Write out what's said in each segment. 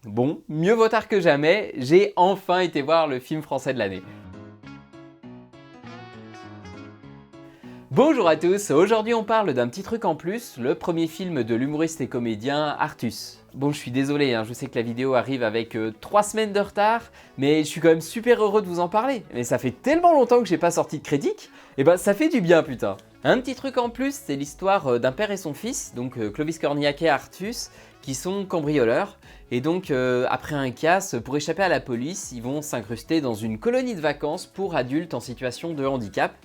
Bon, mieux vaut tard que jamais, j'ai enfin été voir le film français de l'année. Bonjour à tous, aujourd'hui on parle d'un petit truc en plus, le premier film de l'humoriste et comédien Artus. Bon, je suis désolé, je sais que la vidéo arrive avec 3 semaines de retard, mais je suis quand même super heureux de vous en parler. Mais ça fait tellement longtemps que j'ai pas sorti de critique, et ben ça fait du bien putain. Un petit truc en plus, c'est l'histoire d'un père et son fils, donc Clovis Cornillac et Artus, qui sont cambrioleurs. Et donc, après un casse, pour échapper à la police, ils vont s'incruster dans une colonie de vacances pour adultes en situation de handicap.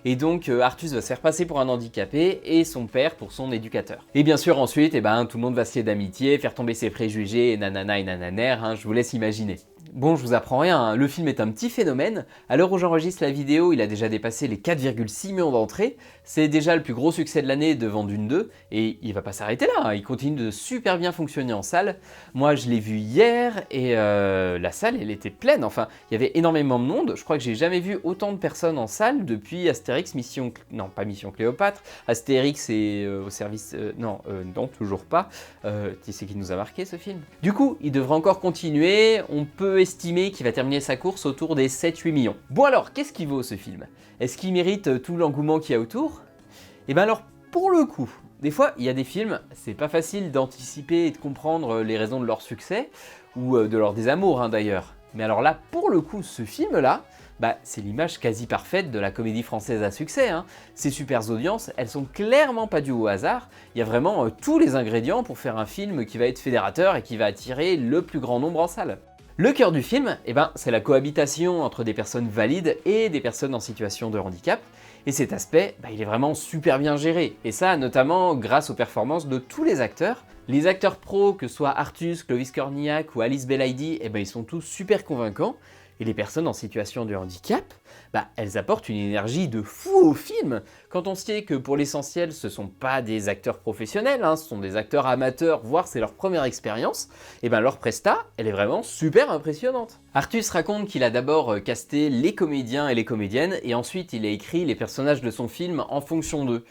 Et donc, Artus va se faire passer pour un handicapé et son père pour son éducateur. Et bien sûr, ensuite, tout le monde va se lier d'amitié, faire tomber ses préjugés et nanana et nananer, je vous laisse imaginer. Bon, je vous apprends rien, le film est un petit phénomène. À l'heure où j'enregistre la vidéo, il a déjà dépassé les 4,6 millions d'entrées. C'est déjà le plus gros succès de l'année devant Dune 2, et il va pas s'arrêter là, il continue de super bien fonctionner en salle. Moi, je l'ai vu hier, et la salle, elle était pleine, enfin, il y avait énormément de monde. Je crois que j'ai jamais vu autant de personnes en salle depuis Astérix Mission... Non, pas Mission Cléopâtre, Astérix et au service... non, toujours pas. Tu sais qui nous a marqué ce film? Du coup, il devrait encore continuer, on peut estimer qu'il va terminer sa course autour des 7-8 millions. Bon alors, qu'est-ce qu'il vaut ce film? Est-ce qu'il mérite tout l'engouement qu'il y a autour? Et ben alors, pour le coup, des fois, il y a des films, c'est pas facile d'anticiper et de comprendre les raisons de leur succès, ou de leur désamour d'ailleurs. Mais alors là, pour le coup, ce film-là, c'est l'image quasi parfaite de la comédie française à succès. Ces super audiences, elles sont clairement pas dues au hasard. Il y a vraiment tous les ingrédients pour faire un film qui va être fédérateur et qui va attirer le plus grand nombre en salle. Le cœur du film, c'est la cohabitation entre des personnes valides et des personnes en situation de handicap. Et cet aspect, il est vraiment super bien géré. Et ça, notamment grâce aux performances de tous les acteurs. Les acteurs pros, que ce soit Artus, Clovis Cornillac ou Alice Belaïdi, ils sont tous super convaincants. Et les personnes en situation de handicap, elles apportent une énergie de fou au film. Quand on sait que pour l'essentiel, ce ne sont pas des acteurs professionnels, ce sont des acteurs amateurs, voire c'est leur première expérience, leur presta, elle est vraiment super impressionnante. Artus raconte qu'il a d'abord casté les comédiens et les comédiennes, et ensuite il a écrit les personnages de son film en fonction d'eux.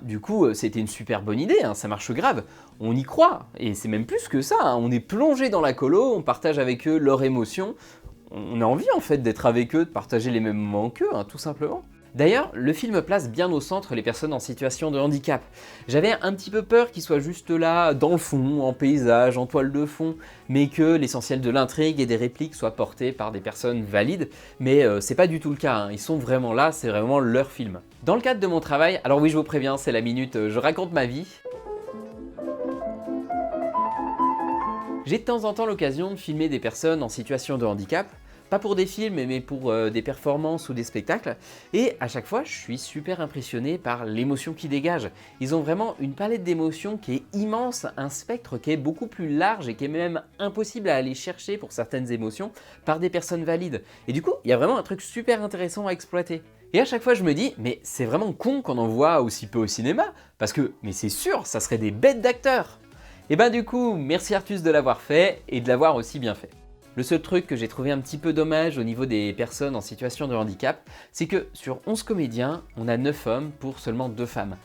Du coup, c'était une super bonne idée, ça marche grave. On y croit, et c'est même plus que ça, on est plongé dans la colo, on partage avec eux leurs émotions. On a envie en fait d'être avec eux, de partager les mêmes moments qu'eux, tout simplement. D'ailleurs, le film place bien au centre les personnes en situation de handicap. J'avais un petit peu peur qu'ils soient juste là, dans le fond, en paysage, en toile de fond, mais que l'essentiel de l'intrigue et des répliques soient portés par des personnes valides, mais c'est pas du tout le cas, ils sont vraiment là, c'est vraiment leur film. Dans le cadre de mon travail, alors oui je vous préviens, c'est la minute, je raconte ma vie. J'ai de temps en temps l'occasion de filmer des personnes en situation de handicap, pas pour des films mais pour des performances ou des spectacles, et à chaque fois je suis super impressionné par l'émotion qu'ils dégagent. Ils ont vraiment une palette d'émotions qui est immense, un spectre qui est beaucoup plus large et qui est même impossible à aller chercher pour certaines émotions par des personnes valides. Et du coup, il y a vraiment un truc super intéressant à exploiter. Et à chaque fois je me dis, mais c'est vraiment con qu'on en voit aussi peu au cinéma, parce que, mais c'est sûr, ça serait des bêtes d'acteurs. Et du coup, merci Artus de l'avoir fait et de l'avoir aussi bien fait. Le seul truc que j'ai trouvé un petit peu dommage au niveau des personnes en situation de handicap, c'est que sur 11 comédiens, on a 9 hommes pour seulement 2 femmes.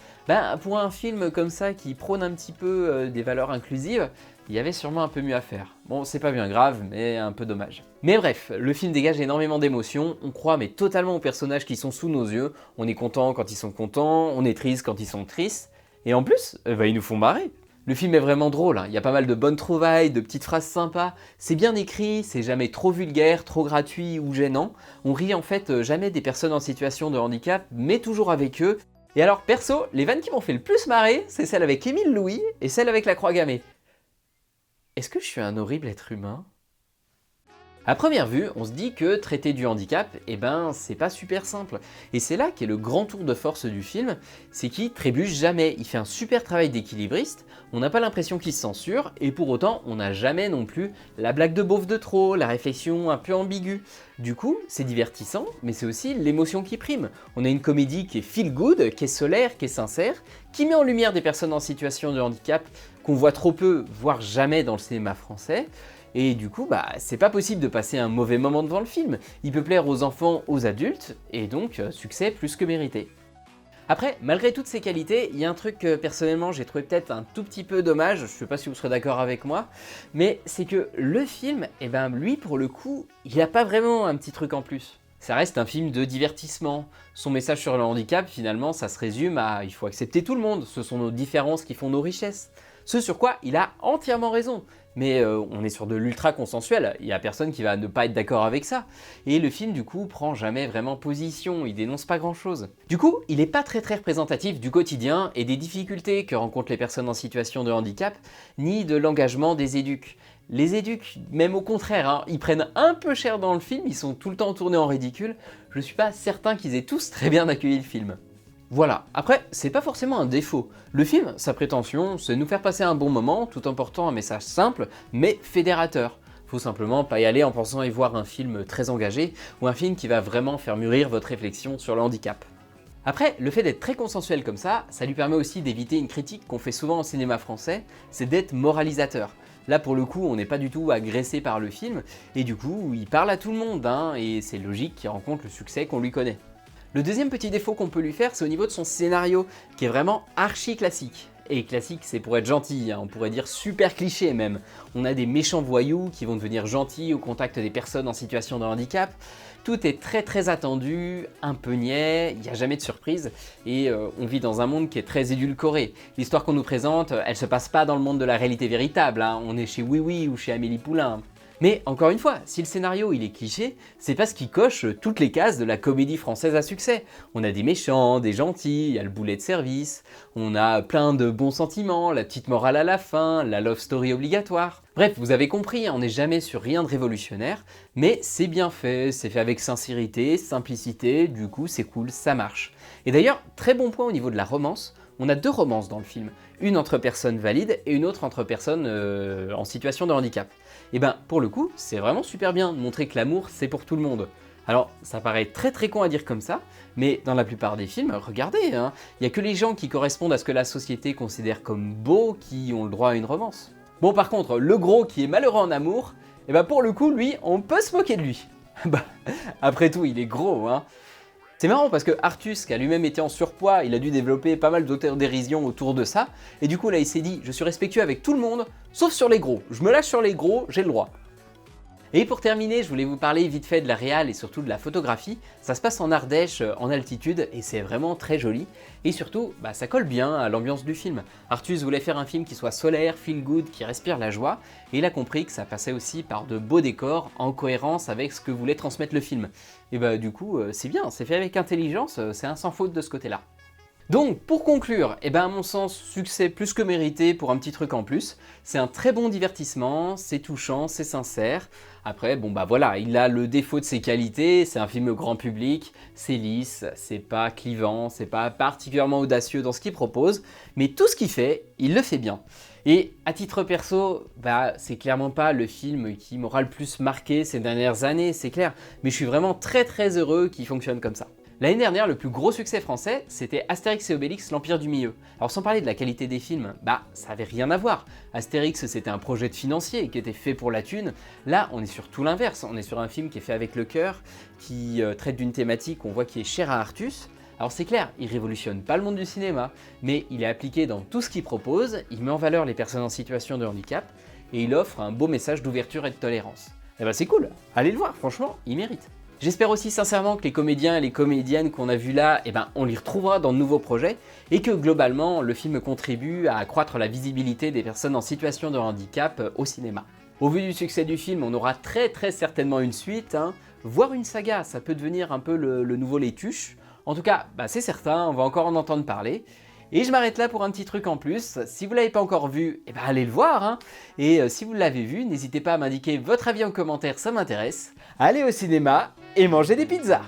Pour un film comme ça qui prône un petit peu des valeurs inclusives, il y avait sûrement un peu mieux à faire. Bon, c'est pas bien grave, mais un peu dommage. Mais bref, le film dégage énormément d'émotions, on croit mais totalement aux personnages qui sont sous nos yeux, on est content quand ils sont contents, on est triste quand ils sont tristes, et en plus, ils nous font marrer. Le film est vraiment drôle, il y a pas mal de bonnes trouvailles, de petites phrases sympas, c'est bien écrit, c'est jamais trop vulgaire, trop gratuit ou gênant. On rit en fait jamais des personnes en situation de handicap, mais toujours avec eux. Et alors perso, les vannes qui m'ont fait le plus marrer, c'est celle avec Émile Louis et celle avec la croix gammée. Est-ce que je suis un horrible être humain ? À première vue, on se dit que traiter du handicap, c'est pas super simple. Et c'est là qu'est le grand tour de force du film, c'est qu'il trébuche jamais, il fait un super travail d'équilibriste, on n'a pas l'impression qu'il se censure, et pour autant, on n'a jamais non plus la blague de beauf de trop, la réflexion un peu ambiguë. Du coup, c'est divertissant, mais c'est aussi l'émotion qui prime. On a une comédie qui est feel good, qui est solaire, qui est sincère, qui met en lumière des personnes en situation de handicap qu'on voit trop peu, voire jamais dans le cinéma français. Et du coup, c'est pas possible de passer un mauvais moment devant le film. Il peut plaire aux enfants, aux adultes, et donc succès plus que mérité. Après, malgré toutes ces qualités, il y a un truc que personnellement j'ai trouvé peut-être un tout petit peu dommage, je sais pas si vous serez d'accord avec moi, mais c'est que le film, lui pour le coup, il n'a pas vraiment un petit truc en plus. Ça reste un film de divertissement. Son message sur le handicap, finalement, ça se résume à il faut accepter tout le monde, ce sont nos différences qui font nos richesses. Ce sur quoi il a entièrement raison. Mais on est sur de l'ultra consensuel, il n'y a personne qui va ne pas être d'accord avec ça. Et le film du coup prend jamais vraiment position, il dénonce pas grand chose. Du coup, il n'est pas très représentatif du quotidien et des difficultés que rencontrent les personnes en situation de handicap, ni de l'engagement des éduques. Les éduques, même au contraire, hein, ils prennent un peu cher dans le film, ils sont tout le temps tournés en ridicule, je suis pas certain qu'ils aient tous très bien accueilli le film. Voilà, après, c'est pas forcément un défaut. Le film, sa prétention, c'est de nous faire passer un bon moment tout en portant un message simple, mais fédérateur. Faut simplement pas y aller en pensant y voir un film très engagé, ou un film qui va vraiment faire mûrir votre réflexion sur le handicap. Après, le fait d'être très consensuel comme ça lui permet aussi d'éviter une critique qu'on fait souvent au cinéma français, c'est d'être moralisateur. Là pour le coup, on n'est pas du tout agressé par le film, et du coup, il parle à tout le monde, hein, et c'est logique qu'il rencontre le succès qu'on lui connaît. Le deuxième petit défaut qu'on peut lui faire, c'est au niveau de son scénario, qui est vraiment archi classique. Et classique, c'est pour être gentil, hein, on pourrait dire super cliché même. On a des méchants voyous qui vont devenir gentils au contact des personnes en situation de handicap. Tout est très attendu, un peu niais, il n'y a jamais de surprise, et on vit dans un monde qui est très édulcoré. L'histoire qu'on nous présente, elle se passe pas dans le monde de la réalité véritable, hein. On est chez Oui Oui ou chez Amélie Poulain. Mais encore une fois, si le scénario il est cliché, c'est parce qu'il coche toutes les cases de la comédie française à succès. On a des méchants, des gentils, il y a le boulet de service, on a plein de bons sentiments, la petite morale à la fin, la love story obligatoire. Bref, vous avez compris, on n'est jamais sur rien de révolutionnaire, mais c'est bien fait, c'est fait avec sincérité, simplicité, du coup c'est cool, ça marche. Et d'ailleurs, très bon point au niveau de la romance, on a deux romances dans le film, une entre personnes valides et une autre entre personnes en situation de handicap. Et pour le coup, c'est vraiment super bien de montrer que l'amour c'est pour tout le monde. Alors ça paraît très con à dire comme ça, mais dans la plupart des films, regardez, hein, il n'y a que les gens qui correspondent à ce que la société considère comme beau qui ont le droit à une romance. Bon par contre, le gros qui est malheureux en amour, pour le coup lui, on peut se moquer de lui. Après tout, il est gros, hein. C'est marrant parce que Artus, qui a lui-même été en surpoids, il a dû développer pas mal d'autodérision autour de ça, et du coup là il s'est dit, je suis respectueux avec tout le monde, sauf sur les gros, je me lâche sur les gros, j'ai le droit. Et pour terminer, je voulais vous parler vite fait de la réal et surtout de la photographie. Ça se passe en Ardèche, en altitude, et c'est vraiment très joli. Et surtout, ça colle bien à l'ambiance du film. Artus voulait faire un film qui soit solaire, feel good, qui respire la joie, et il a compris que ça passait aussi par de beaux décors, en cohérence avec ce que voulait transmettre le film. Et du coup, c'est bien, c'est fait avec intelligence, c'est un sans faute de ce côté-là. Donc, pour conclure, à mon sens, succès plus que mérité pour un petit truc en plus. C'est un très bon divertissement, c'est touchant, c'est sincère. Après, voilà, il a le défaut de ses qualités, c'est un film grand public, c'est lisse, c'est pas clivant, c'est pas particulièrement audacieux dans ce qu'il propose, mais tout ce qu'il fait, il le fait bien. Et à titre perso, c'est clairement pas le film qui m'aura le plus marqué ces dernières années, c'est clair, mais je suis vraiment très heureux qu'il fonctionne comme ça. L'année dernière, le plus gros succès français, c'était Astérix et Obélix, l'Empire du Milieu. Alors sans parler de la qualité des films, ça avait rien à voir. Astérix, c'était un projet de financier qui était fait pour la thune. Là, on est sur tout l'inverse, on est sur un film qui est fait avec le cœur, qui traite d'une thématique qu'on voit qui est chère à Artus. Alors c'est clair, il révolutionne pas le monde du cinéma, mais il est appliqué dans tout ce qu'il propose, il met en valeur les personnes en situation de handicap, et il offre un beau message d'ouverture et de tolérance. C'est cool, allez le voir, franchement, il mérite. J'espère aussi sincèrement que les comédiens et les comédiennes qu'on a vus là, on les retrouvera dans de nouveaux projets et que globalement le film contribue à accroître la visibilité des personnes en situation de handicap au cinéma. Au vu du succès du film, on aura très certainement une suite, hein, voire une saga, ça peut devenir un peu le nouveau Les Tuches. En tout cas, c'est certain, on va encore en entendre parler. Et je m'arrête là pour un petit truc en plus. Si vous ne l'avez pas encore vu, allez le voir, hein. Et si vous l'avez vu, n'hésitez pas à m'indiquer votre avis en commentaire, ça m'intéresse. Allez au cinéma et mangez des pizzas!